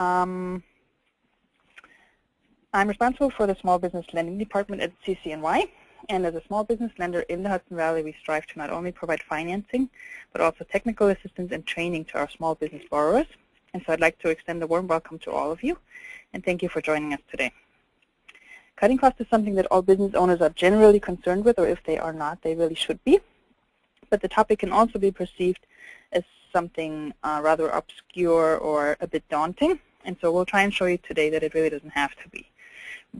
I'm responsible for the Small Business Lending Department at CCNY, and as a small business lender in the Hudson Valley, we strive to not only provide financing, but also technical assistance and training to our small business borrowers. And so I'd like to extend a warm welcome to all of you, and thank you for joining us today. Cutting costs is something that all business owners are generally concerned with, or if they are not, they really should be. But the topic can also be perceived as something rather obscure or a bit daunting. And so we'll try and show you today that it really doesn't have to be.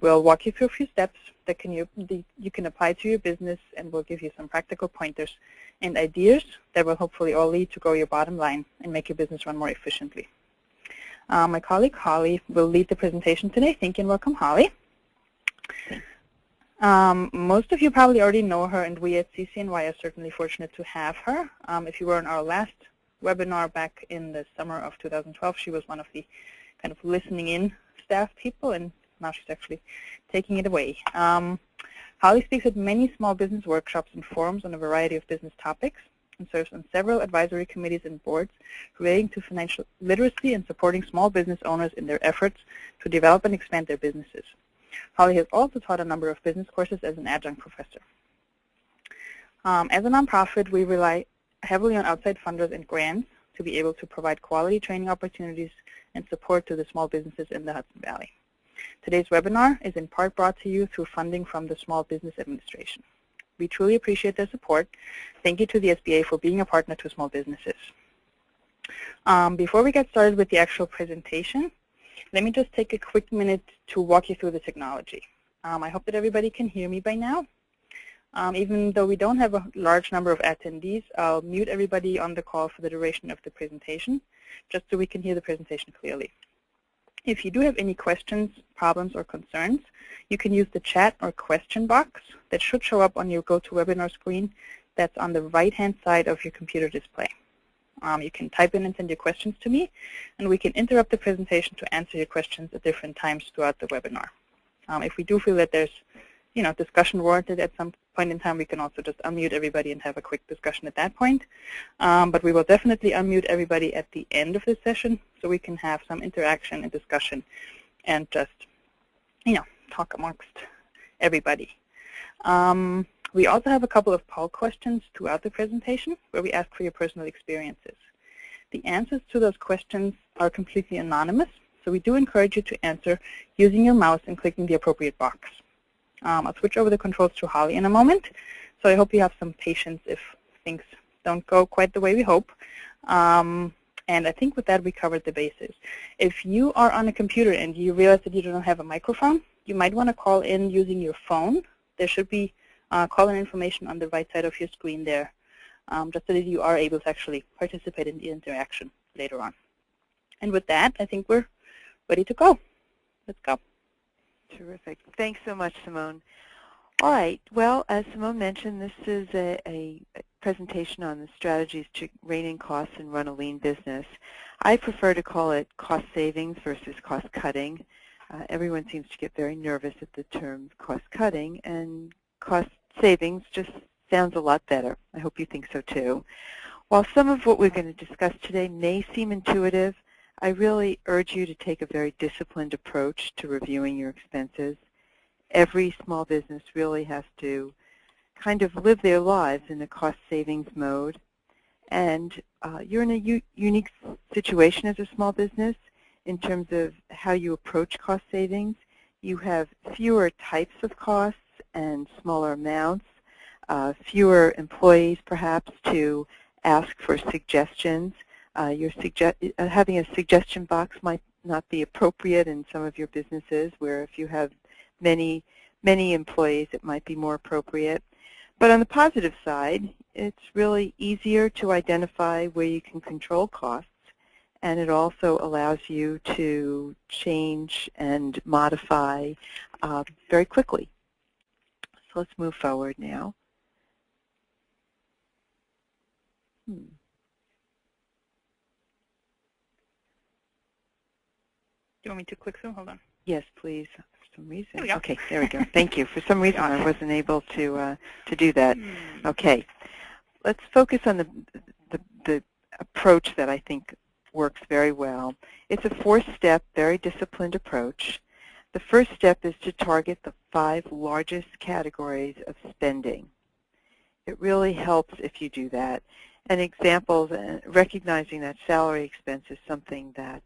We'll walk you through a few steps that you can apply to your business, and we'll give you some practical pointers and ideas that will hopefully all lead to grow your bottom line and make your business run more efficiently. My colleague Holly will lead the presentation today. Thank you and welcome, Holly. Most of you probably already know her, and we at CCNY are certainly fortunate to have her. If you were on our last webinar back in the summer of 2012, she was one of the kind of listening in staff people, and now she's actually taking it away. Holly speaks at many small business workshops and forums on a variety of business topics and serves on several advisory committees and boards relating to financial literacy and supporting small business owners in their efforts to develop and expand their businesses. Holly has also taught a number of business courses as an adjunct professor. As a nonprofit, we rely heavily on outside funders and grants to be able to provide quality training opportunities and support to the small businesses in the Hudson Valley. Today's webinar is in part brought to you through funding from the Small Business Administration. We truly appreciate their support. Thank you to the SBA for being a partner to small businesses. Before we get started with the actual presentation, let me just take a quick minute to walk you through the technology. I hope that everybody can hear me by now. Even though we don't have a large number of attendees, I'll mute everybody on the call for the duration of the presentation, just so we can hear the presentation clearly. If you do have any questions, problems, or concerns, you can use the chat or question box that should show up on your GoToWebinar screen that's on the right-hand side of your computer display. You can type in and send your questions to me, and we can interrupt the presentation to answer your questions at different times throughout the webinar. If we do feel that there's discussion warranted at some point in time, we can also just unmute everybody and have a quick discussion at that point. But we will definitely unmute everybody at the end of the session so we can have some interaction and discussion and just, talk amongst everybody. We also have a couple of poll questions throughout the presentation where we ask for your personal experiences. The answers to those questions are completely anonymous, so we do encourage you to answer using your mouse and clicking the appropriate box. I'll switch over the controls to Holly in a moment, so I hope you have some patience if things don't go quite the way we hope. And I think with that we covered the bases. If you are on a computer and you realize that you don't have a microphone, you might want to call in using your phone. There should be call-in information on the right side of your screen there, just so that you are able to actually participate in the interaction later on. And with that, I think we're ready to go. Let's go. Terrific. Thanks so much, Simone. All right. Well, as Simone mentioned, this is a presentation on the strategies to rein in costs and run a lean business. I prefer to call it cost savings versus cost cutting. Everyone seems to get very nervous at the term cost cutting, and cost savings just sounds a lot better. I hope you think so too. While some of what we're going to discuss today may seem intuitive, I really urge you to take a very disciplined approach to reviewing your expenses. Every small business really has to kind of live their lives in a cost savings mode. And you're in a unique situation as a small business in terms of how you approach cost savings. You have fewer types of costs and smaller amounts, fewer employees perhaps to ask for suggestions. Having a suggestion box might not be appropriate in some of your businesses, where if you have many employees, it might be more appropriate. But on the positive side, it's really easier to identify where you can control costs, and it also allows you to change and modify very quickly. So let's move forward now. Do you want me to click through? Hold on. Yes, please. For some reason. There we go. Okay, there we go. Thank you. For some reason, I wasn't able to do that. Okay, let's focus on the approach that I think works very well. It's a 4-step, very disciplined approach. The first step is to target the 5 largest categories of spending. It really helps if you do that. And examples, recognizing that salary expense is something that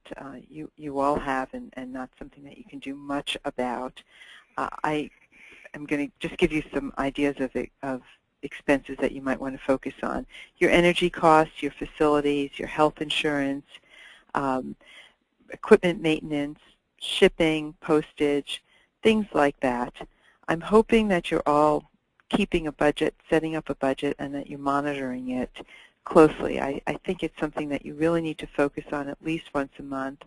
you all have and not something that you can do much about. I am going to just give you some ideas of expenses that you might want to focus on. Your energy costs, your facilities, your health insurance, equipment maintenance, shipping, postage, things like that. I'm hoping that you're all keeping a budget, setting up a budget, and that you're monitoring it closely. I think it's something that you really need to focus on at least once a month,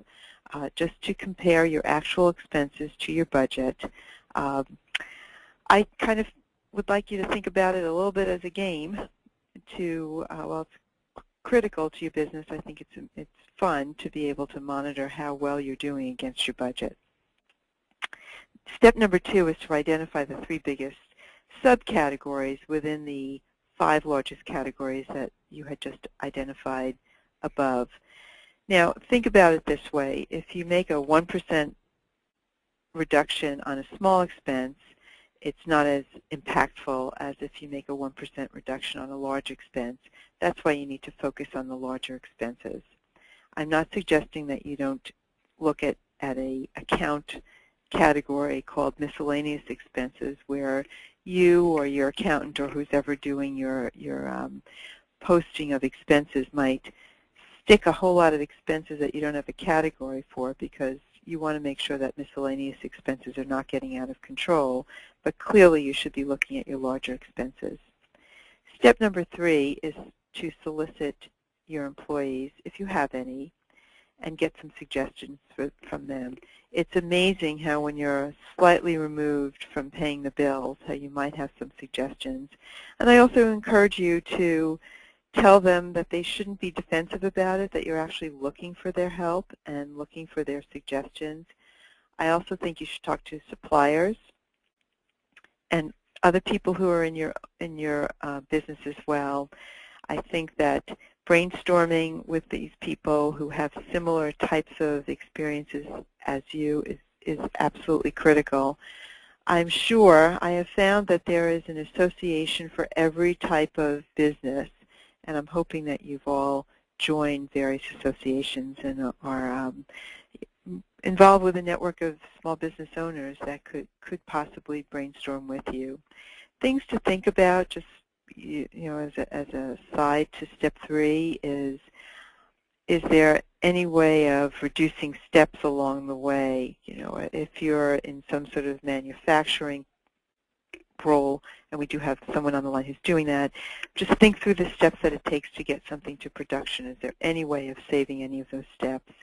just to compare your actual expenses to your budget. I kind of would like you to think about it a little bit as a game to, well, it's critical to your business. I think it's fun to be able to monitor how well you're doing against your budget. Step number 2 is to identify the 3 biggest subcategories within the 5 largest categories that you had just identified above. Now, think about it this way. If you make a 1% reduction on a small expense, it's not as impactful as if you make a 1% reduction on a large expense. That's why you need to focus on the larger expenses. I'm not suggesting that you don't look at a account category called miscellaneous expenses where you or your accountant or who's ever doing your posting of expenses might stick a whole lot of expenses that you don't have a category for, because you want to make sure that miscellaneous expenses are not getting out of control, but clearly you should be looking at your larger expenses. Step number 3 is to solicit your employees, if you have any, and get some suggestions from them. It's amazing how when you're slightly removed from paying the bills, how you might have some suggestions. And I also encourage you to tell them that they shouldn't be defensive about it, that you're actually looking for their help and looking for their suggestions. I also think you should talk to suppliers and other people who are in your business as well. I think that brainstorming with these people who have similar types of experiences as you is absolutely critical. I'm sure I have found that there is an association for every type of business, and I'm hoping that you've all joined various associations and are involved with a network of small business owners that could possibly brainstorm with you. Things to think about, just as a side to step 3, is there any way of reducing steps along the way? If you're in some sort of manufacturing role, and we do have someone on the line who's doing that, just think through the steps that it takes to get something to production. Is there any way of saving any of those steps?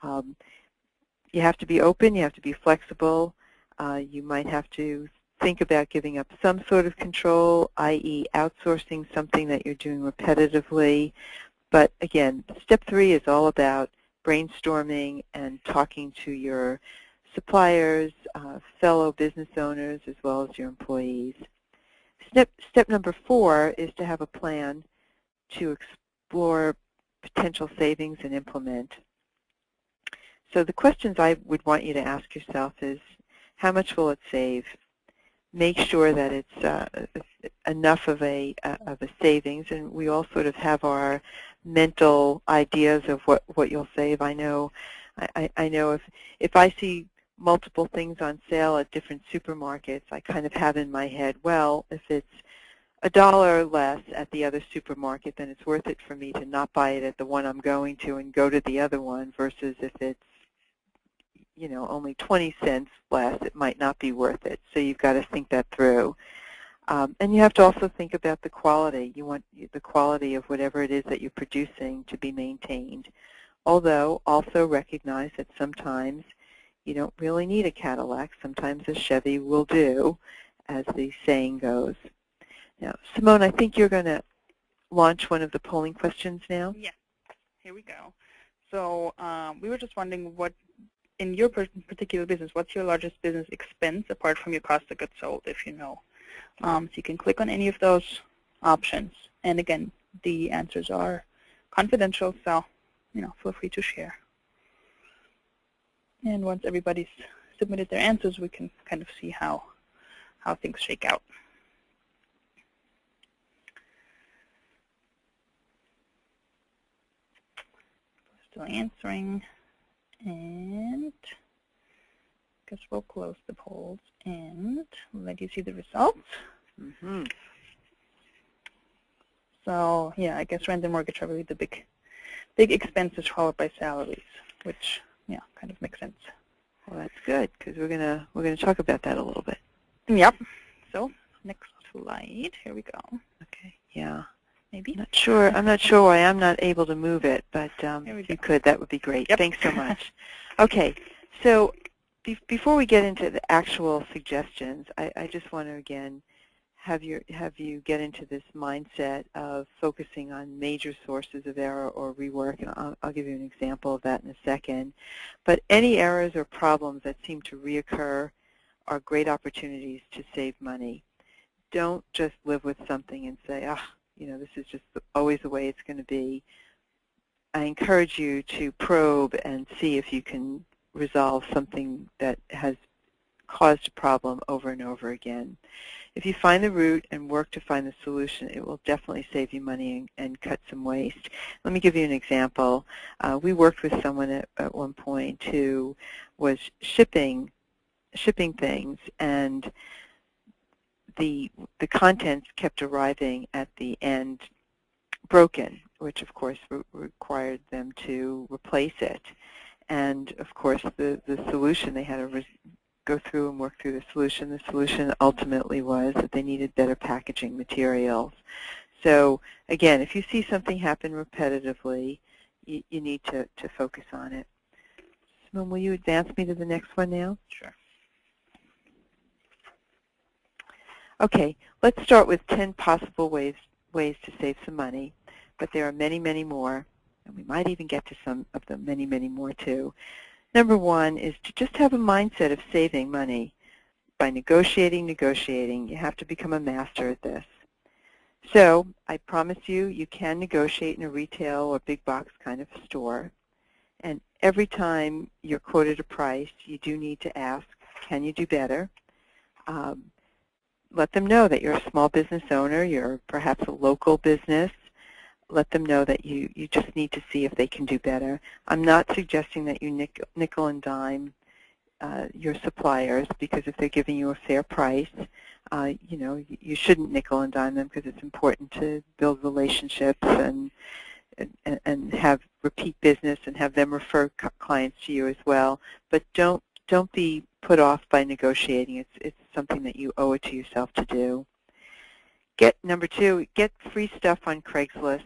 You have to be open, you have to be flexible, you might have to think about giving up some sort of control, i.e. outsourcing something that you're doing repetitively. But again, step 3 is all about brainstorming and talking to your suppliers, fellow business owners, as well as your employees. Step number 4 is to have a plan to explore potential savings and implement. So the questions I would want you to ask yourself is, how much will it save? Make sure that it's enough of a savings, and we all sort of have our mental ideas of what you'll save. I know if I see multiple things on sale at different supermarkets, I kind of have in my head, well, if it's $1 less at the other supermarket, then it's worth it for me to not buy it at the one I'm going to and go to the other one, versus if it's only 20 cents less, it might not be worth it. So you've got to think that through. And you have to also think about the quality. You want the quality of whatever it is that you're producing to be maintained. Although also recognize that sometimes you don't really need a Cadillac. Sometimes a Chevy will do, as the saying goes. Now, Simone, I think you're going to launch one of the polling questions now. Yes, here we go. So we were just wondering, what, in your particular business, what's your largest business expense apart from your cost of goods sold, if you know? So you can click on any of those options. And again, the answers are confidential, so feel free to share. And once everybody's submitted their answers, we can kind of see how things shake out. Still answering, and I guess we'll close the polls and let you see the results. Mm-hmm. So yeah, I guess rent and mortgage are really the big expenses followed by salaries, which kind of makes sense. Well, that's good because we're gonna talk about that a little bit. Yep. So next slide. Here we go. Okay. Yeah. Maybe. I'm not sure why I'm not able to move it, but if you could, that would be great. Yep. Thanks so much. Okay. So before we get into the actual suggestions, I just want to again have you get into this mindset of focusing on major sources of error or rework, and I'll give you an example of that in a second. But any errors or problems that seem to reoccur are great opportunities to save money. Don't just live with something and say, this is just always the way it's going to be. I encourage you to probe and see if you can resolve something that has caused a problem over and over again. If you find the root and work to find the solution, it will definitely save you money and cut some waste. Let me give you an example. We worked with someone at one point who was shipping things, and the contents kept arriving at the end broken, which of course required them to replace it. And of course the solution, they had to go through and work through the solution. The solution ultimately was that they needed better packaging materials. So again, if you see something happen repetitively, you need to focus on it. Simone, will you advance me to the next one now? Sure. Okay, let's start with 10 possible ways to save some money, but there are many, many more, and we might even get to some of the many, many more too. Number one is to just have a mindset of saving money. By negotiating. You have to become a master at this. So I promise you can negotiate in a retail or big box kind of store. And every time you're quoted a price, you do need to ask, can you do better? Let them know that you're a small business owner, you're perhaps a local business. Let them know that you just need to see if they can do better. I'm not suggesting that you nickel and dime your suppliers, because if they're giving you a fair price, you shouldn't nickel and dime them, because it's important to build relationships and have repeat business and have them refer clients to you as well. But don't be put off by negotiating. It's something that you owe it to yourself to do. Number two, get free stuff on Craigslist.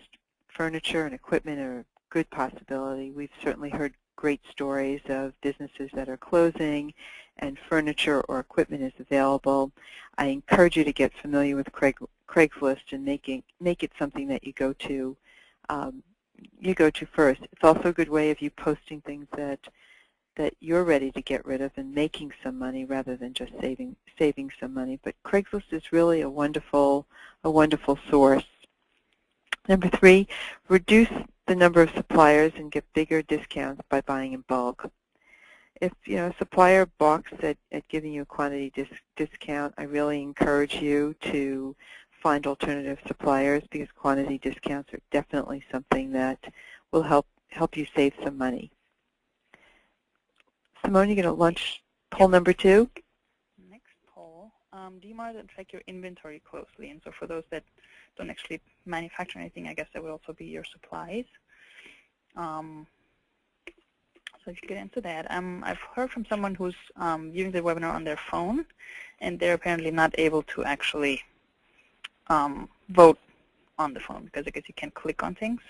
Furniture and equipment are a good possibility. We've certainly heard great stories of businesses that are closing and furniture or equipment is available. I encourage you to get familiar with Craigslist and make it something that you go to first. It's also a good way of you posting things that you're ready to get rid of and making some money rather than just saving some money. But Craigslist is really a wonderful source. Number three, reduce the number of suppliers and get bigger discounts by buying in bulk. If a supplier balks at giving you a quantity discount, I really encourage you to find alternative suppliers, because quantity discounts are definitely something that will help you save some money. Simone, you're going to launch poll number two? Next poll. Do you monitor and track your inventory closely? And so for those that don't actually manufacture anything, I guess that would also be your supplies. So if you get into that, I've heard from someone who's viewing the webinar on their phone, and they're apparently not able to actually vote on the phone, because I guess you can't click on things.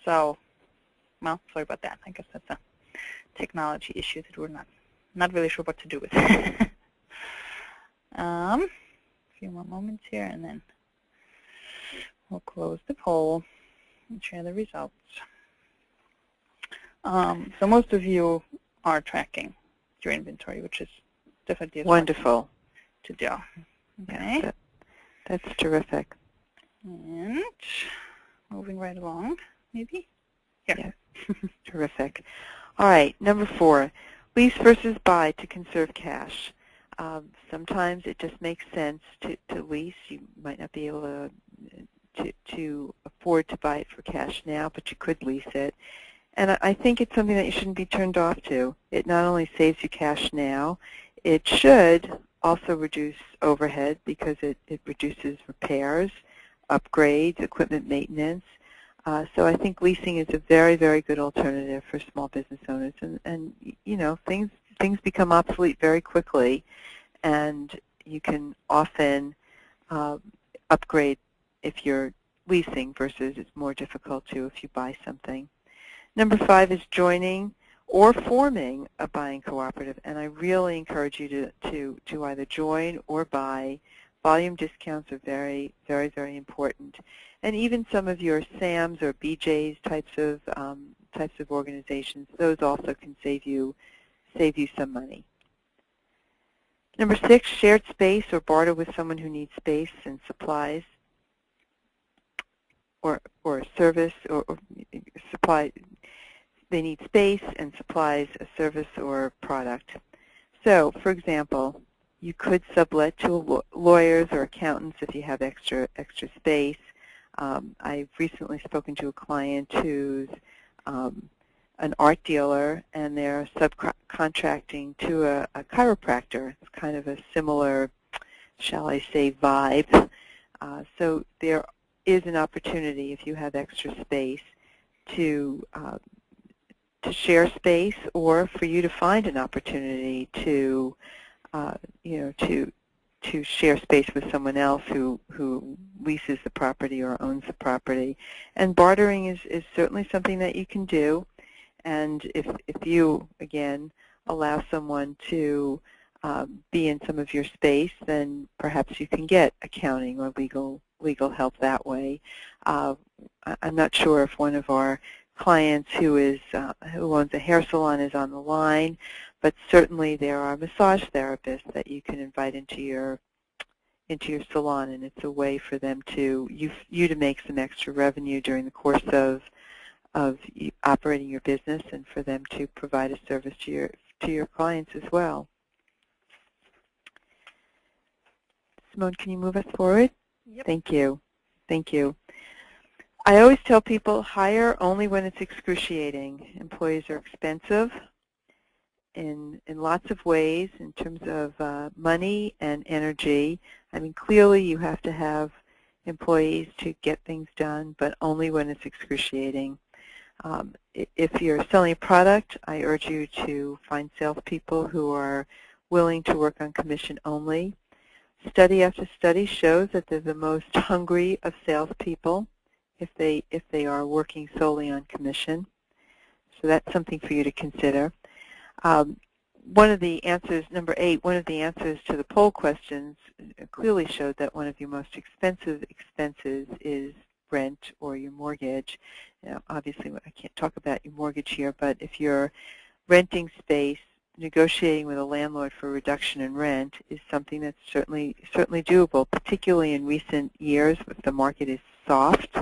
So, well, sorry about that. I guess that's a technology issue that we're not really sure what to do with. A few more moments here, and then we'll close the poll and share the results. So most of you are tracking your inventory, which is definitely wonderful to do. Okay. Yeah, that's terrific. And moving right along, maybe? Here. Yeah. Terrific. All right, number 4, lease versus buy to conserve cash. Sometimes it just makes sense to lease. You might not be able to afford to buy it for cash now, but you could lease it. And I think it's something that you shouldn't be turned off to. It not only saves you cash now, it should also reduce overhead because it reduces repairs, upgrades, equipment maintenance. So I think leasing is a very, very good alternative for small business owners. And you know, things become obsolete very quickly, and you can often upgrade if you're leasing versus it's more difficult to if you buy something. Number 5 is joining or forming a buying cooperative, and I really encourage you to either join or buy. Volume discounts are very, very, very important, and even some of your SAMs or BJs types of organizations, those also can save you some money. Number 6, shared space or barter with someone who needs space and supplies, or service or supply. They need space and supplies, a service or product. So, for example, you could sublet to lawyers or accountants if you have extra space. I've recently spoken to a client who's an art dealer, and they're subcontracting to a chiropractor. It's kind of a similar, shall I say, vibe. So there is an opportunity if you have extra space to share space, or for you to find an opportunity to to share space with someone else who leases the property or owns the property. And bartering is certainly something that you can do. And if you, again, allow someone to be in some of your space, then perhaps you can get accounting or legal help that way. I'm not sure if one of our clients who owns a hair salon is on the line, but certainly there are massage therapists that you can invite into your salon, and it's a way for them to you to make some extra revenue during the course of operating your business, and for them to provide a service to your clients as well. Simone, can you move us forward? Yep. Thank you. Thank you. I always tell people, hire only when it's excruciating. Employees are expensive in lots of ways in terms of money and energy. I mean, clearly you have to have employees to get things done, but only when it's excruciating. If you're selling a product, I urge you to find salespeople who are willing to work on commission only. Study after study shows that they're the most hungry of salespeople if they are working solely on commission. So that's something for you to consider. One of the answers, number 8, one of the answers to the poll questions clearly showed that one of your most expensive expenses is rent or your mortgage. Now, obviously, I can't talk about your mortgage here, but if you're renting space, negotiating with a landlord for a reduction in rent is something that's certainly doable, particularly in recent years if the market is soft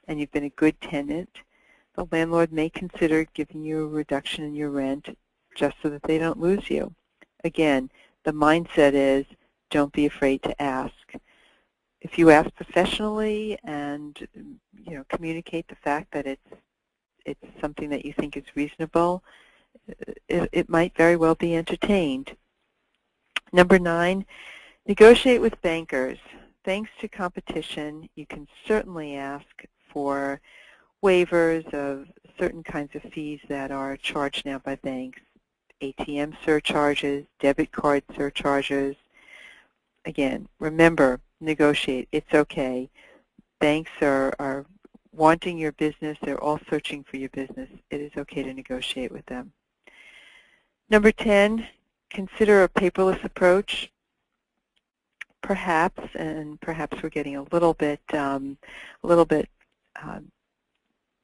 and you've been a good tenant. The landlord may consider giving you a reduction in your rent just so that they don't lose you. Again, the mindset is don't be afraid to ask. If you ask professionally and communicate the fact that it's something that you think is reasonable, it might very well be entertained. Number 9, negotiate with bankers. Thanks to competition, you can certainly ask for waivers of certain kinds of fees that are charged now by banks. ATM surcharges, debit card surcharges. Again, remember, negotiate. It's okay. Banks are wanting your business. They're all searching for your business. It is okay to negotiate with them. Number 10, consider a paperless approach. Perhaps, and perhaps we're getting a little bit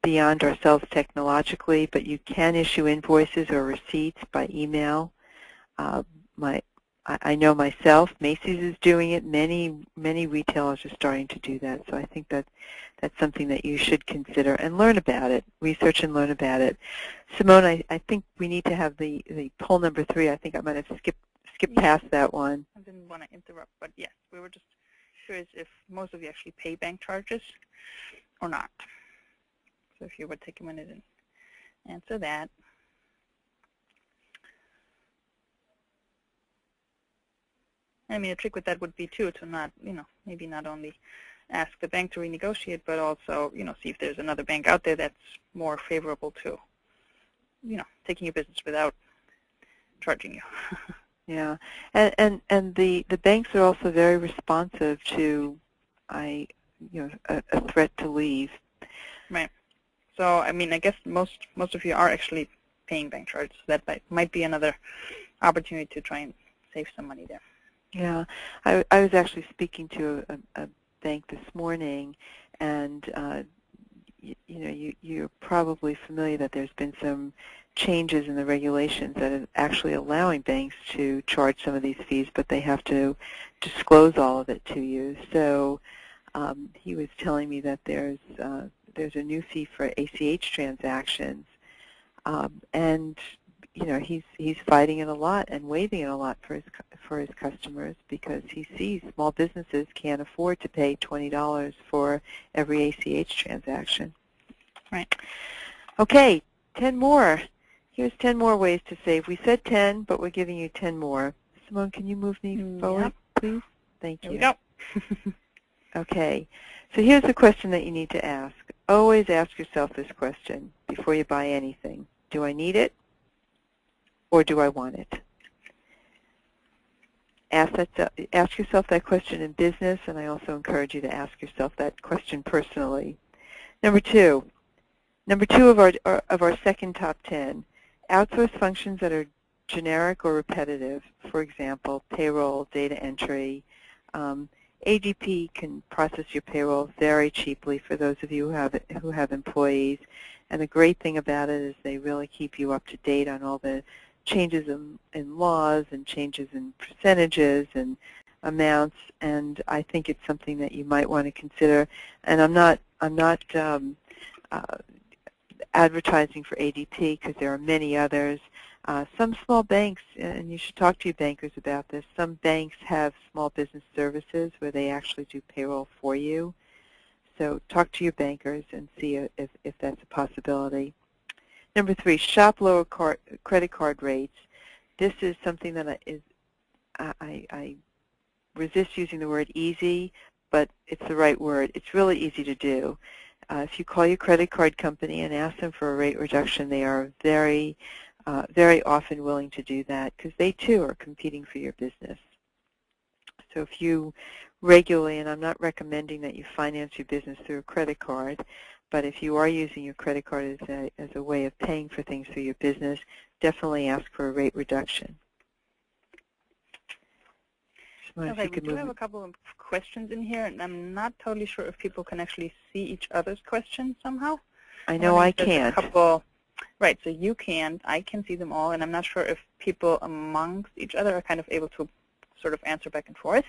beyond ourselves technologically, but you can issue invoices or receipts by email. I know myself, Macy's is doing it. Many retailers are starting to do that. So I think that that's something that you should consider and learn about it, research and learn about it. Simone, I think we need to have the poll number 3. I think I might have skipped past that one. I didn't want to interrupt, but yes, we were just curious if most of you actually pay bank charges or not. So if you would take a minute and answer that. I mean, a trick with that would be, too, to not, maybe not only ask the bank to renegotiate, but also, see if there's another bank out there that's more favorable to, taking your business without charging you. Yeah, and the banks are also very responsive to a threat to leave. Right. So I mean, I guess most of you are actually paying bank charges. So that might be another opportunity to try and save some money there. Yeah, I was actually speaking to a bank this morning, and you're probably familiar that there's been some changes in the regulations that are actually allowing banks to charge some of these fees, but they have to disclose all of it to you. So he was telling me that there's a new fee for ACH transactions, and he's fighting it a lot and waiving it a lot for his customers because he sees small businesses can't afford to pay $20 for every ACH transaction. Right. Okay, 10 more. Here's 10 more ways to save. We said 10, but we're giving you 10 more. Simone, can you move me forward, please? Thank you. Here we go. Okay, so here's a question that you need to ask. Always ask yourself this question before you buy anything. Do I need it, or do I want it? Ask yourself that question in business, and I also encourage you to ask yourself that question personally. Number two of our second top 10, outsource functions that are generic or repetitive. For example, payroll, data entry. ADP can process your payroll very cheaply for those of you who have employees. And the great thing about it is they really keep you up to date on all the changes in laws and changes in percentages and amounts. And I think it's something that you might want to consider. And I'm not advertising for ADP because there are many others. Some small banks, and you should talk to your bankers about this, some banks have small business services where they actually do payroll for you. So talk to your bankers and see if that's a possibility. Number 3, shop lower credit card rates. This is something that I resist using the word easy, but it's the right word. It's really easy to do. If you call your credit card company and ask them for a rate reduction, they are very often willing to do that because they too are competing for your business. So if you regularly, and I'm not recommending that you finance your business through a credit card, but if you are using your credit card as a way of paying for things for your business, definitely ask for a rate reduction. Okay, we do have a couple of questions in here, and I'm not totally sure if people can actually see each other's questions somehow. I know I can't. Right, so you can. I can see them all, and I'm not sure if people amongst each other are kind of able to sort of answer back and forth.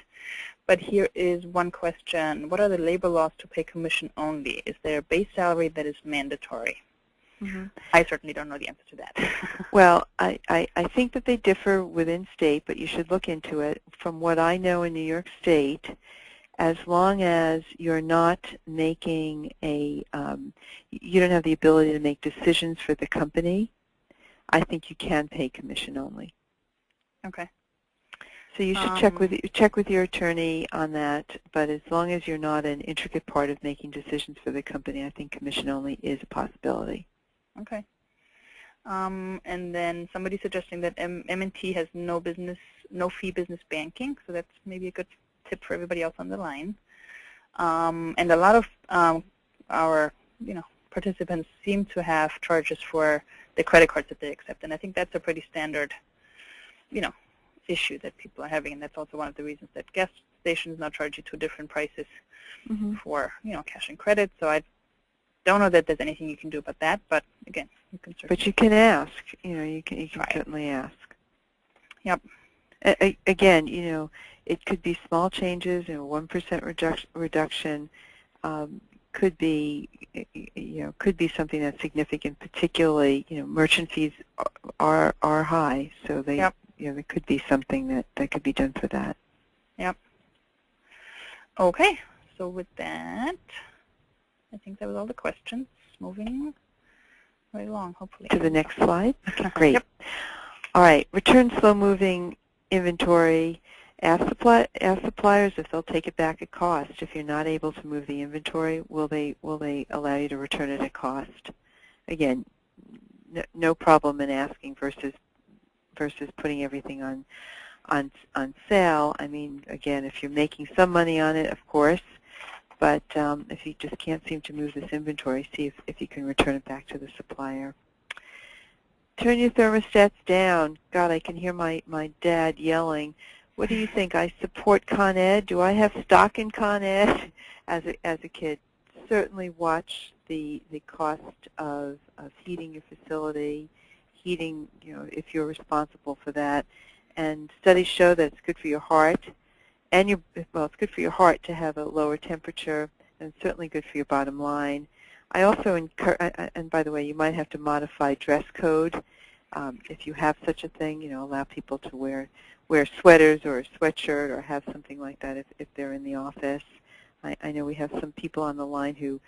But here is one question. What are the labor laws to pay commission only? Is there a base salary that is mandatory? Mm-hmm. I certainly don't know the answer to that. Well, I think that they differ within state, but you should look into it. From what I know in New York State, as long as you're not making you don't have the ability to make decisions for the company, I think you can pay commission only. Okay. So you should check with your attorney on that, but as long as you're not an intricate part of making decisions for the company, I think commission only is a possibility. Okay. And then somebody suggesting that M&T has no fee business banking, so that's maybe a good tip for everybody else on the line. And a lot of our participants seem to have charges for the credit cards that they accept, and I think that's a pretty standard issue that people are having, and that's also one of the reasons that gas stations now charge you 2 different prices for cash and credit. So I don't know that there's anything you can do about that, but again, you can certainly. But you can ask. You can right. Certainly ask. Yep. Again, it could be small changes. 1% reduction could be, could be something that's significant. Particularly, merchant fees are high, so they, Yep. There could be something that could be done for that. Yep. Okay. So with that, I think that was all the questions. Moving right along, hopefully. To the next slide. Okay, great. Yep. All right. Return slow-moving inventory. Ask suppliers if they'll take it back at cost. If you're not able to move the inventory, will they allow you to return it at cost? Again, no problem in asking versus putting everything on sale. I mean, again, if you're making some money on it, of course, but if you just can't seem to move this inventory, see if you can return it back to the supplier. Turn your thermostats down. God, I can hear my dad yelling. What do you think? I support Con Ed. Do I have stock in Con Ed? As a kid, certainly watch the cost of heating your facility, heating, if you're responsible for that. And studies show that it's good for your heart, and it's good for your heart to have a lower temperature, and it's certainly good for your bottom line. I also encourage, and by the way, you might have to modify dress code if you have such a thing. Allow people to wear sweaters or a sweatshirt or have something like that if they're in the office. I know we have some people on the line who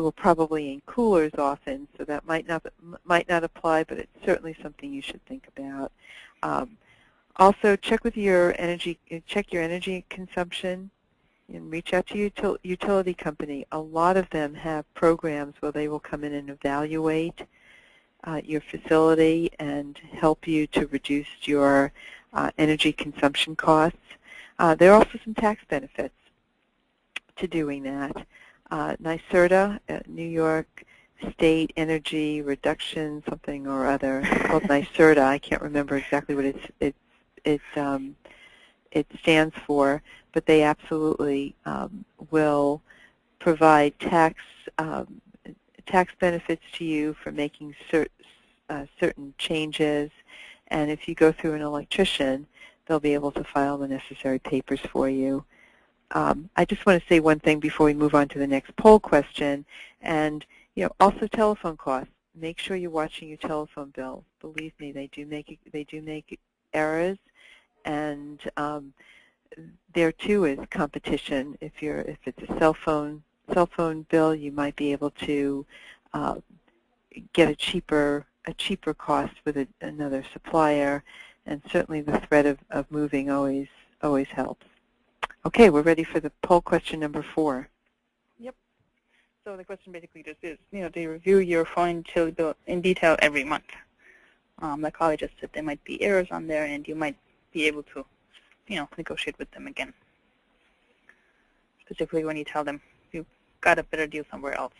are probably in coolers often, so that might not apply, but it's certainly something you should think about. Also, check your energy consumption, and reach out to your utility company. A lot of them have programs where they will come in and evaluate your facility and help you to reduce your energy consumption costs. There are also some tax benefits to doing that. NYSERDA, New York State Energy Reduction something or other, it's called NYSERDA. I can't remember exactly what it stands for, but they absolutely will provide tax benefits to you for making certain changes. And if you go through an electrician, they'll be able to file the necessary papers for you. I just want to say one thing before we move on to the next poll question, and also telephone costs. Make sure you're watching your telephone bill. Believe me, they do make errors, and there too is competition. If it's a cell phone bill, you might be able to get a cheaper cost with another supplier, and certainly the threat of moving always helps. Okay, we're ready for the poll question number 4. Yep. So the question basically just is, do you review your phone utility bill in detail every month? Like Holly just said, there might be errors on there, and you might be able to, negotiate with them again. Specifically when you tell them you got a better deal somewhere else.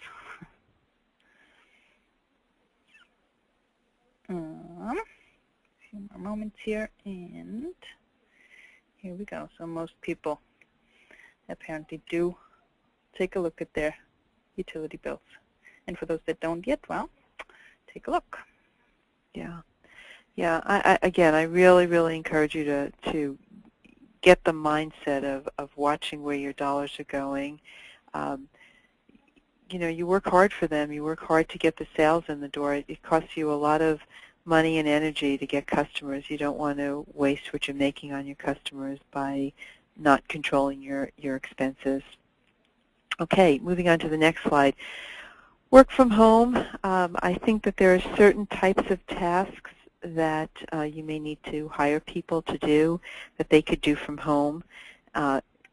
A few more moments here, and here we go. So most people apparently do take a look at their utility bills. And for those that don't yet, well, take a look. Yeah. Again, I really, really encourage you to get the mindset of watching where your dollars are going. You work hard for them. You work hard to get the sales in the door. It costs you a lot of money and energy to get customers. You don't want to waste what you're making on your customers by not controlling your expenses. Okay, moving on to the next slide. Work from home. I think that there are certain types of tasks that you may need to hire people to do that they could do from home.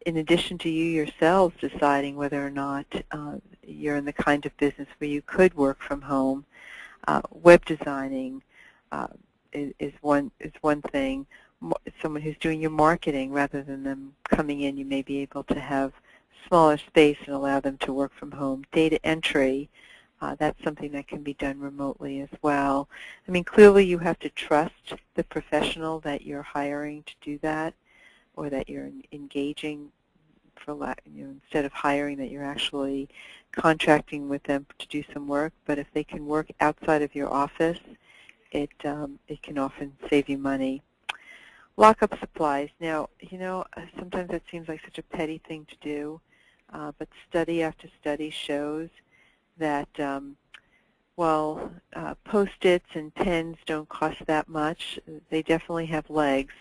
In addition to you yourselves deciding whether or not you're in the kind of business where you could work from home, web designing is one thing. Someone who's doing your marketing, rather than them coming in, you may be able to have smaller space and allow them to work from home. Data entry, that's something that can be done remotely as well. I mean, clearly you have to trust the professional that you're hiring to do that, or that you're engaging instead of hiring, that you're actually contracting with them to do some work. But if they can work outside of your office, it can often save you money. Lock up supplies. Now, sometimes that seems like such a petty thing to do, but study after study shows that while Post-its and pens don't cost that much, they definitely have legs,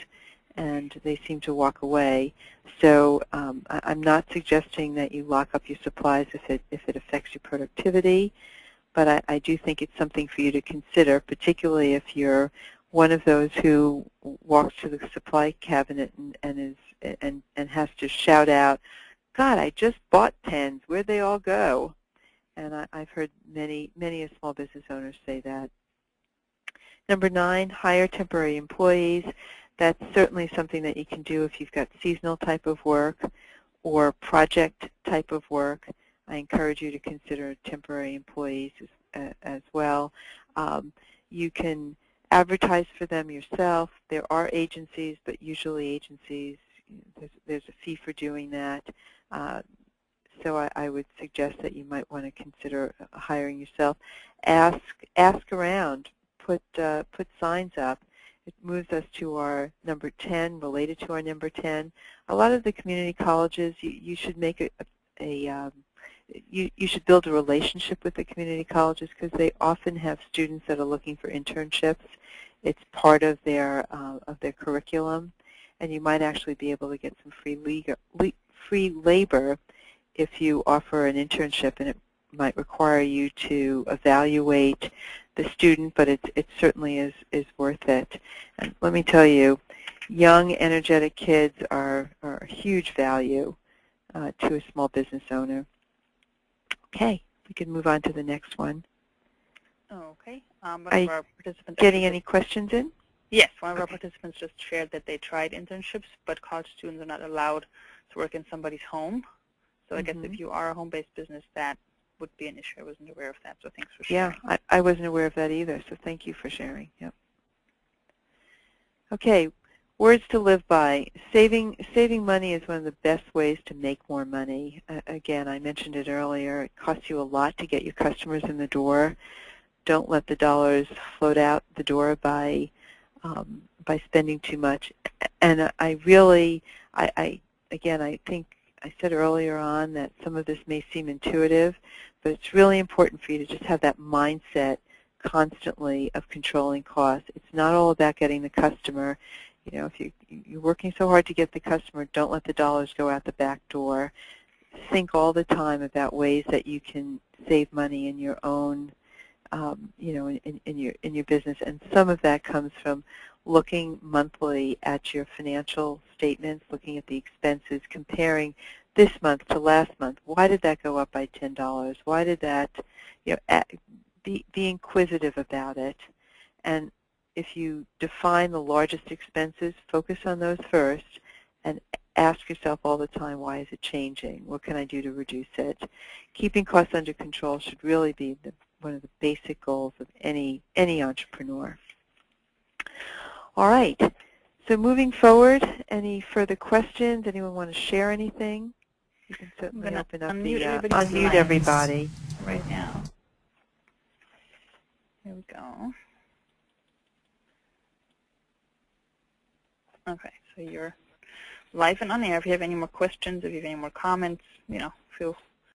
and they seem to walk away. So I'm not suggesting that you lock up your supplies if it affects your productivity, but I do think it's something for you to consider, particularly if you're one of those who walks to the supply cabinet and has to shout out, "God, I just bought pens. Where'd they all go?" And I've heard many small business owners say that. Number 9, hire temporary employees. That's certainly something that you can do if you've got seasonal type of work or project type of work. I encourage you to consider temporary employees as well. You can advertise for them yourself. There are agencies, but usually agencies, there's a fee for doing that. So I would suggest that you might want to consider hiring yourself. Ask around. Put signs up. It moves us to our number 10, related to our number 10. A lot of the community colleges, you should make you should build a relationship with the community colleges because they often have students that are looking for internships. It's part of their curriculum, and you might actually be able to get some free labor if you offer an internship, and it might require you to evaluate the student, but it certainly is worth it. And let me tell you, young, energetic kids are a huge value to a small business owner. Okay, we can move on to the next one. Okay. Are you getting any questions in? Yes, one of our participants just shared that they tried internships, but college students are not allowed to work in somebody's home. So I guess if you are a home-based business, that would be an issue. I wasn't aware of that, so thanks for sharing. Yeah, I wasn't aware of that either, so thank you for sharing. Yep. Okay, words to live by. Saving money is one of the best ways to make more money. Again, I mentioned it earlier. It costs you a lot to get your customers in the door. Don't let the dollars float out the door by spending too much. And again, I think I said earlier on that some of this may seem intuitive, but it's really important for you to just have that mindset constantly of controlling costs. It's not all about getting the customer. If you're working so hard to get the customer, don't let the dollars go out the back door. Think all the time about ways that you can save money in your own, in your business. And some of that comes from looking monthly at your financial statements, looking at the expenses, comparing this month to last month. Why did that go up by $10? Why did that, be inquisitive about it. And if you define the largest expenses, focus on those first and ask yourself all the time, why is it changing? What can I do to reduce it? Keeping costs under control should really be one of the basic goals of any entrepreneur. All right, so moving forward, any further questions? Anyone want to share anything? You can certainly open up unmute everybody right now. Here we go. Okay, so you're live and on air. If you have any more questions, if you have any more comments, feel